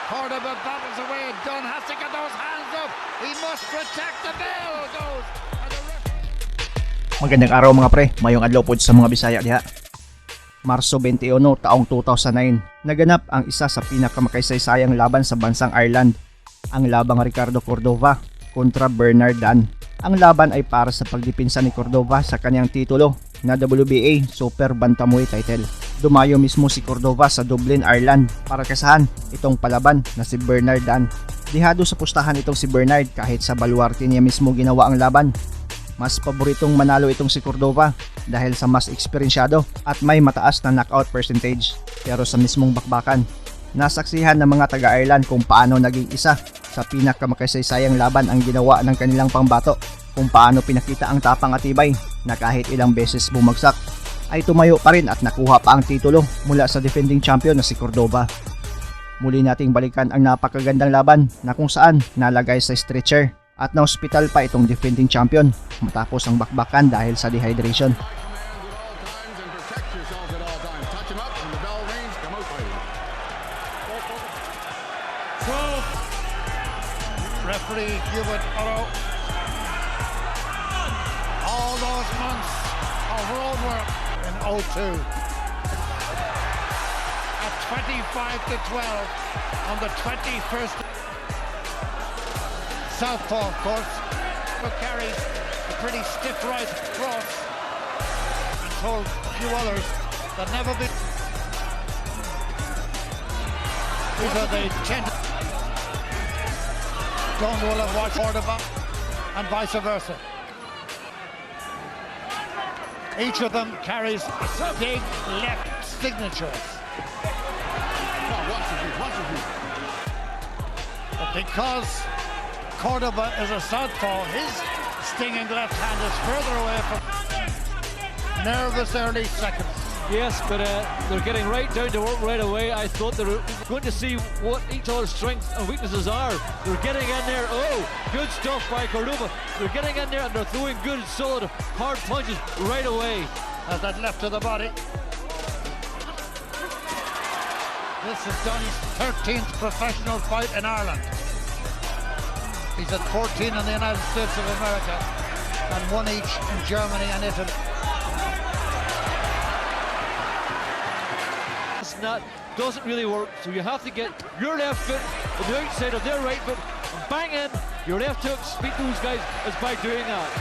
Cordoba battles away. Dunn has to get those hands up. He must protect the bell. Goes. Magandang araw mga pre, maayong adlaw po sa mga Bisaya diha. Marso 21 taong 2009, naganap ang isa sa pinaka-makasaysayang laban sa bansang Ireland, ang labang Ricardo Cordova kontra Bernard Dan. Ang laban ay para sa pagdipinsa ni Cordova sa kanyang titulo na WBA Super Bantamweight title. Dumayo mismo si Cordova sa Dublin, Ireland para kasahan itong palaban na si Bernard Dan. Dihado sa pustahan itong si Bernard kahit sa baluarte niya mismo ginawa ang laban. Mas paboritong manalo itong si Cordova dahil sa mas eksperyensyado at may mataas na knockout percentage. Pero sa mismong bakbakan, nasaksihan ng mga taga-Ireland kung paano naging isa sa pinaka-makasaysayang laban ang ginawa ng kanilang pambato, kung paano pinakita ang tapang at tibay na kahit ilang beses bumagsak ay tumayo pa rin at nakuha pa ang titulo mula sa defending champion na si Cordova. Muli nating balikan ang napakagandang laban na kung saan nalagay sa stretcher at na-hospital pa itong defending champion matapos ang bakbakan dahil sa dehydration. Referee Hubert Arrow. All those months of road work in 02. At 25-12 on the 21st. Southpaw, of course, but carries a pretty stiff right cross and told a few others that never be. These are the 10. Don't will have watched Cordova and vice versa. Each of them carries big left signatures. But because Cordova is a southpaw, his stinging left hand is further away from nervous early seconds. Yes, but they're getting right down to work right away. I thought they were going to see what each other's strengths and weaknesses are. They're getting in there. Oh, good stuff by Cordova. They're getting in there and they're throwing good, solid, hard punches right away. As that left to the body. This is Donny's 13th professional fight in Ireland. He's at 14 in the United States of America and one each in Germany and Italy. Doesn't really work, so you have to get your left foot on the outside of their right foot and bang in your left hook. Beat those guys is by doing that.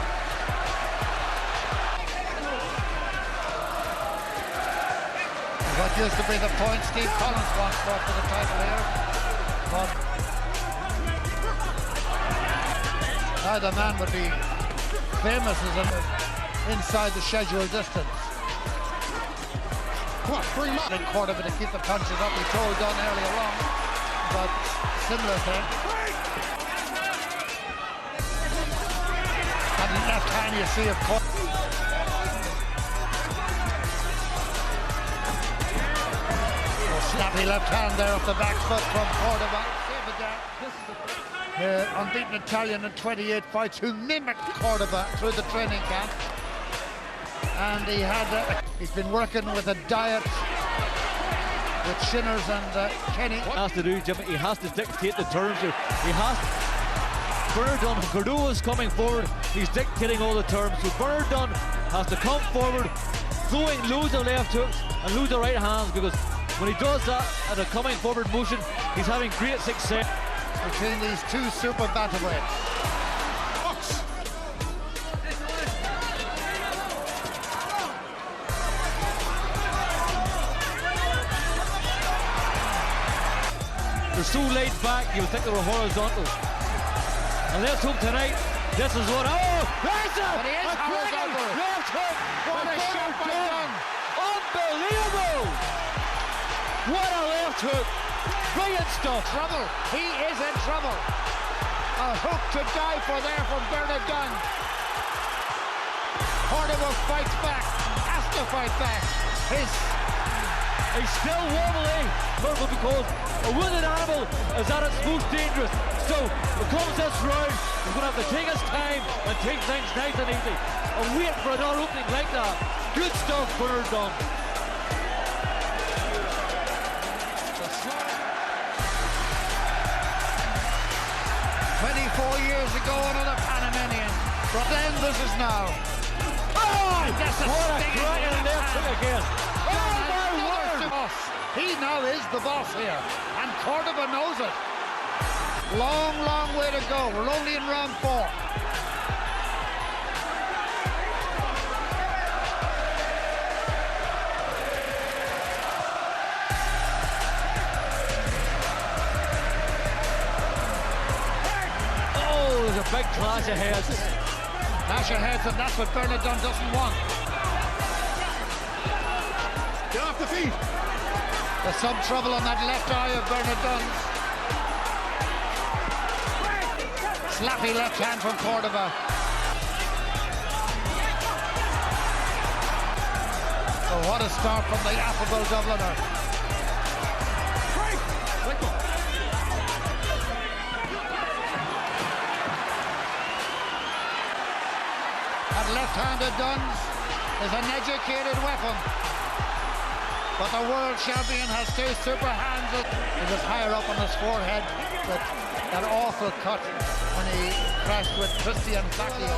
What used to be the point Steve Collins once brought for the title here, but neither man would be famous as inside the scheduled distance. In Cordova to keep the punches up. He told Dunn earlier on, but similar thing. And the left hand you see of course. Snappy left hand there off the back foot from Cordova. Unbeaten Italian in 28 fights who mimicked Cordova through the training camp. And he's been working with a diet with Shinners and Kenny. What he has to do, Jimmy, he has to dictate the terms. He has. Bernard Dunn, Cordova's coming forward. He's dictating all the terms. So Bernard Dunn has to come forward, throwing loads of left hooks and loads of right hands, because when he does that at a coming forward motion, he's having great success. Between these two super bantamweights. They're so laid back, you would think they were horizontal. And let's hope tonight, this is what. Oh, there's it! But he is horizontal. Left hook! What a shot by Dunn! Unbelievable! What a left hook! Brilliant stuff! Trouble. He is in trouble. A hook to die for there from Bernard Dunn. Cordova fights back. Has to fight back. He's still wobbly, because a wounded animal is at its most dangerous. So, because this round, he's going to have to take his time and take things nice and easy and wait for another opening like that. Good stuff, Bernard Dunn. Then this is now. Oh, that's a What a stinging cracking left hook again. Oh my word! boss. He now is the boss here, and Cordova knows it. Long, long way to go. We're only in round 4. Oh, there's a big clash of heads. Clash of heads, and that's what Bernardone doesn't want. Get off the feet. There's some trouble on that left eye of Bernadone's. Slappy left hand from Cordova. Oh, what a start from the affable Dubliner. That left-handed Duns is an educated weapon. But the world champion has 2 super hands. He was higher up on his forehead with that awful cut when he crashed with Christian Bacchio.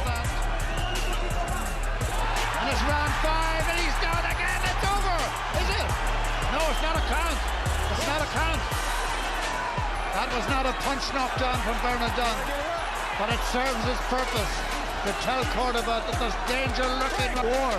And it's round 5 and he's down again. It's over. Is it? No, it's not a count. It's not a count. That was not a punch knockdown from Bernardone. But it serves its purpose to tell Cordova that there's danger lurking in the war.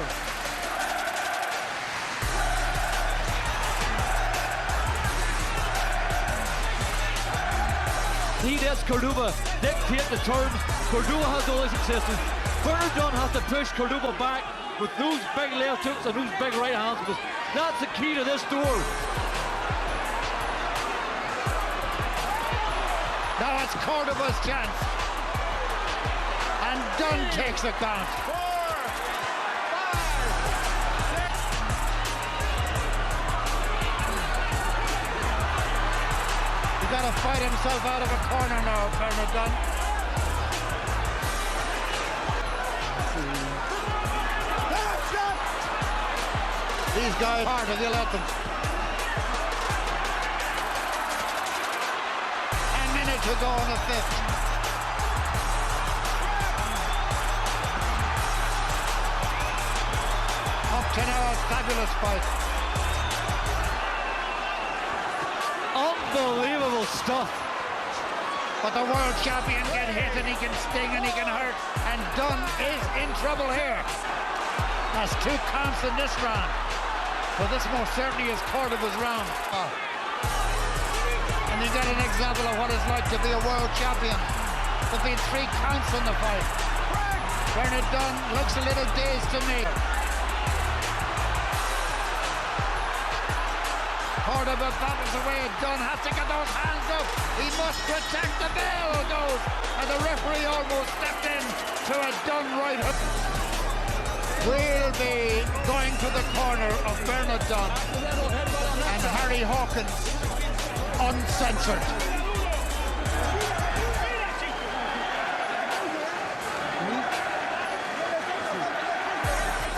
He lets Cordova dictate the terms. Cordova has all his successes. Bernardone has to push Cordova back with those big left hooks and those big right hands, because that's the key to this door. Now it's Cordova's chance. And Dunn takes the count. 4, 5, 6. He's got to fight himself out of a corner now, Bernardone. These guys hard if you let them. A minute to go in the 5th. Up to now, a fabulous fight. Unbelievable stuff. But the world champion can hit and he can sting and he can hurt. And Dunn is in trouble here. That's 2 counts in this round. So this most certainly is Cordova's round. And you get an example of what it's like to be a world champion. There've been 3 counts in the fight. Bernardone looks a little dazed to me. Cordova battles away. Dunn has to get those hands up. He must protect the bell. Goes, and the referee almost stepped in to a Dunn right hook. We'll be going to the corner of Bernardone and Harry Hawkins, uncensored.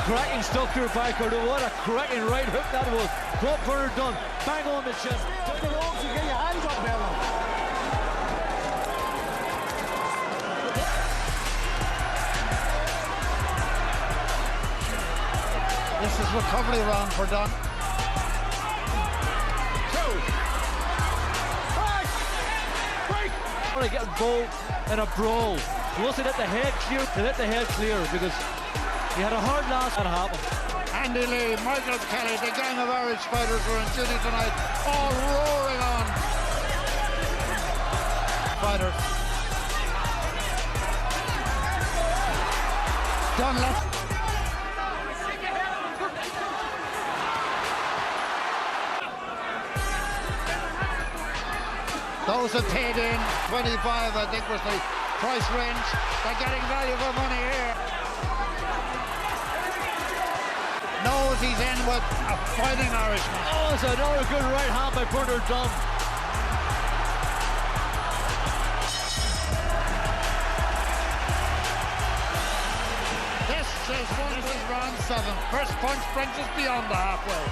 Cracking stuff here by Cordova. What a cracking right hook that was. What Bernardone, bang on the chin. Get the ropes and get your hands up, Bernard. This is recovery round for Dunn. 2, 5, 3. Want to get involved in a brawl. He wants to let the head clear, because he had a hard last that happened. Andy Lee, Michael Kelly, the gang of Irish fighters were in duty tonight, all roaring on. Fighters. Dunn left. Those that paid in 25, I think, was the price range. They're getting value for money here. Knows he's in with a fighting Irishman. Oh, it's another good right hand by Bernardone. This is round 7. First punch brings us beyond the halfway.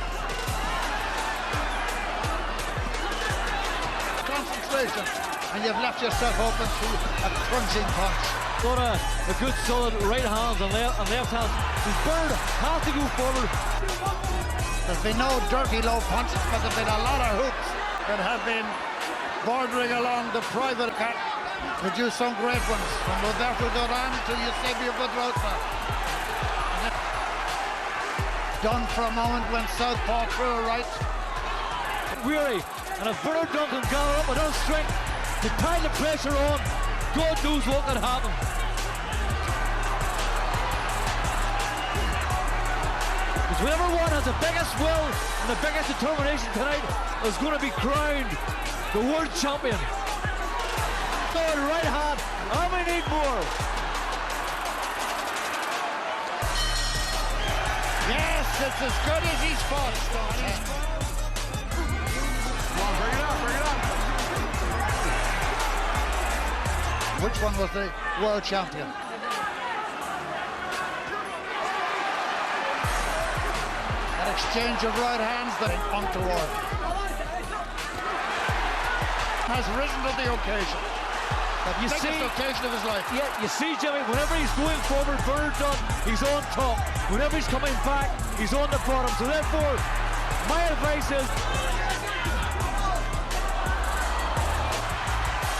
Concentration, and you've left yourself open to a crunching punch. Got a good solid right hands and left hands. Bird has to go forward. There's been no dirty low punches, but there's been a lot of hooks that have been bordering along the private cut. Produced some great ones from Roberto Duran to Eusebio Pedrosa. Done for a moment when southpaw threw a right. Weary, and if Bernard Duncan gather up enough strength to pile the pressure on, God knows what can happen. Because whoever one has the biggest will and the biggest determination tonight is going to be crowned the world champion. Good right hand, and we need more. Yes, it's as good as he's fought, Stoney. Come on, bring it up, bring it up. Which one was the world champion? That exchange of right hands that untoward has risen to the occasion. The biggest occasion of his life. Yeah, you see, Jimmy, whenever he's going forward, Bernard Dunn, he's on top. Whenever he's coming back, he's on the bottom. So therefore, my advice is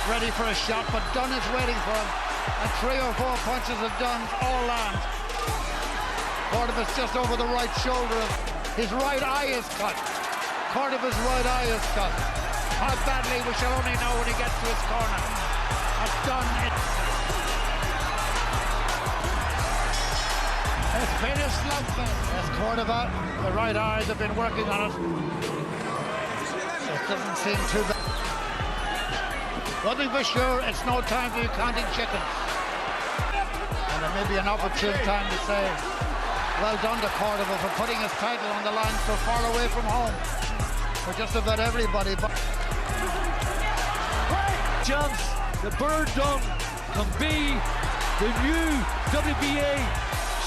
ready for a shot, but Dunn is waiting for him. And 3 or 4 punches of Dunn's all land. Cordova's just over the right shoulder. His right eye is cut. Cordova's right eye is cut. How badly we shall only know when he gets to his corner. That's Dunn. It's been a slugfest. Yes, Cordova, the right eyes have been working on it. It doesn't seem too bad. One thing for sure, it's no time for you counting chickens. And there may be an opportune time to say, well done to Cordova for putting his title on the line so far away from home. For just about everybody. But chance that Bernard Dunn can be the new WBA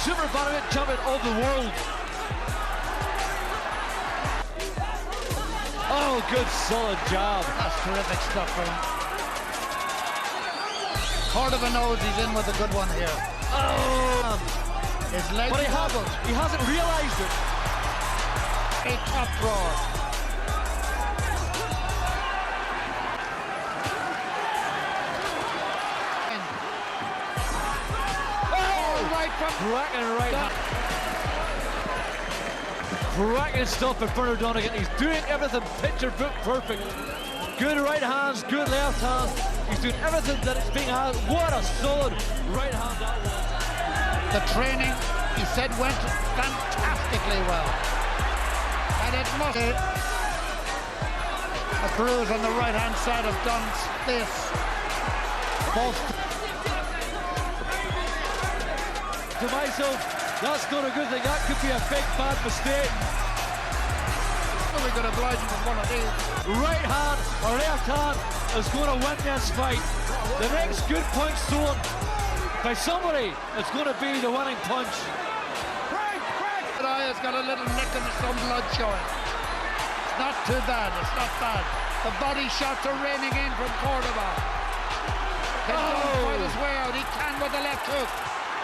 Super Bantamweight Champion of the world. Oh, good solid job. that's terrific stuff for him. Cordova knows he's in with a good one here. Oh, His legs but wobbled. he hasn't realized it. A top draw. Cracking right hand. Cracking stuff for Bernard Dunn again. He's doing everything picture book perfect. Good right hands, good left hands. He's doing everything that is being asked. What a solid right hand that was. The training, he said, went fantastically well. And it must be a bruise on the right hand side of Dunn's face. Both. To myself, that's not a good thing. That could be a big bad mistake. We could oblige him with one of these. Right hand or left hand is going to win this fight. The next good punch thrown by somebody is going to be the winning punch. That eye has got a little nick and some blood showing. It's not too bad. It's not bad. The body shots are raining in from Cordova. Can Dunn fight his way out? He can with the left hook.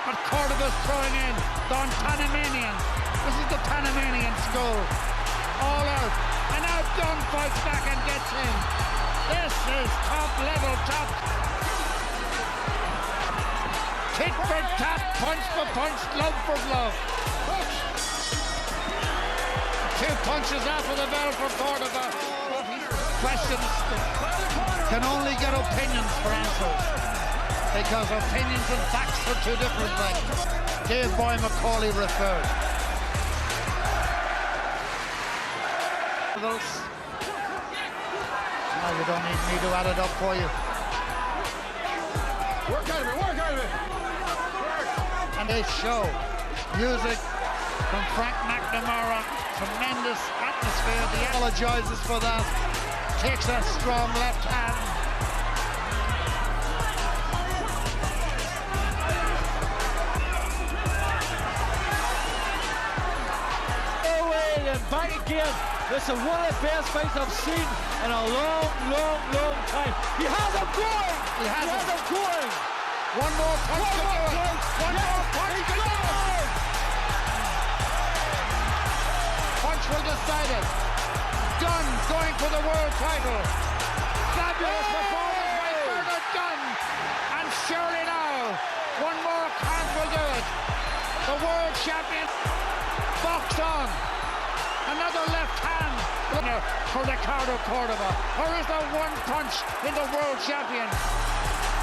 But Cordova's throwing in. Don Panamanian. This is the Panamanian school. All out. And now Dunn fights back and gets in. This is top level, top. Tit for tat, punch for punch, glove for glove. 2 punches after the bell for Cordova. Questions can only get opinions for answers. Because opinions and facts are 2 different things. Dave Boy McCauley referred. Now you don't need me to add it up for you. Work out of it, work out of it. And they show music from Frank McNamara. Tremendous atmosphere. He apologizes for that. Takes a strong left hand. And back again. This is one of the best fights I've seen in a long, long, long time. He has him going! He has him going! One more punch to do it. One more punch to do it. Punch will decide it. Dunn going for the world title. Fabulous performance by Bernard Dunn. And surely now, one more count will do it. The world champion. Box on. Another left hand for Ricardo Cordova. Or is there one punch in the world champion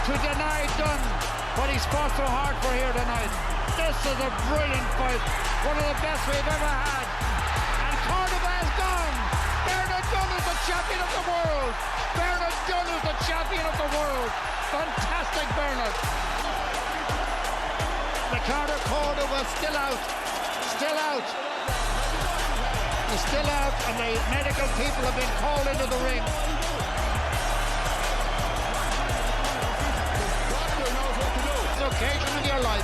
to deny Dunn what he's fought so hard for here tonight? This is a brilliant fight. One of the best we've ever had. And Cordova is gone. Bernard Dunn is the champion of the world. Bernard Dunn is the champion of the world. Fantastic, Bernard. Ricardo Cordova still out. Still out. He's still out, and the medical people have been called into the ring. Doctor knows what to do. It's an occasion in your life.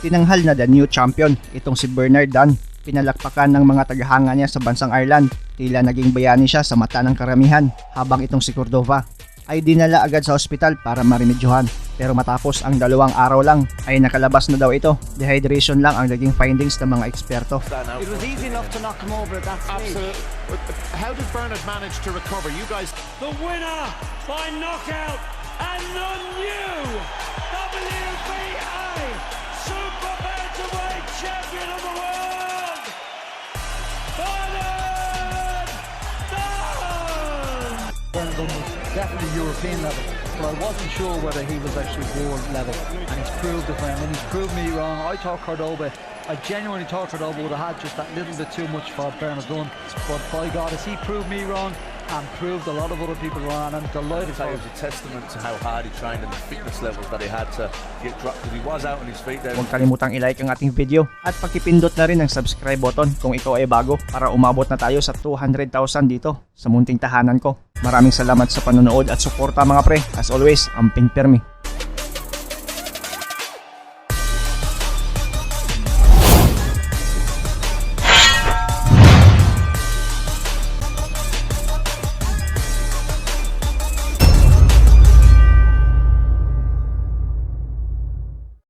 Tinanghal na the new champion, itong si Bernard Dunn. Pinalakpakan ng mga tagahanga niya sa bansang Ireland. Tila naging bayani siya sa mata ng karamihan, habang itong si Cordova ay dinala agad sa ospital para marimedyohan. Pero matapos ang 2 araw lang ay nakalabas na daw ito. Dehydration lang ang naging findings ng mga eksperto. It was easy enough to knock him over at that stage. Absolutely. How did Bernard manage to recover? You guys... The winner by knockout and none new WBA Super Bantamweight Champion of the World, Bernard Dunn! Bernard Dunn was definitely European level, but I wasn't sure whether he was actually world level, and he's proved it for him, and he's proved me wrong. I genuinely thought Cordova would have had just that little bit too much for Bernard Dunn, but by God, has he proved me wrong and proved a lot of other people wrong, and I'm delighted for It him. was a testament to how hard he trained and the fitness levels that he had to get dropped, because he was out on his feet there. Huwag kalimutang i-like ang ating video at pakipindot na rin ang subscribe button kung ikaw ay bago para umabot na tayo sa 200,000 dito sa munting tahanan ko. Maraming salamat sa panonood at suporta mga pre. As always, amping pirmi.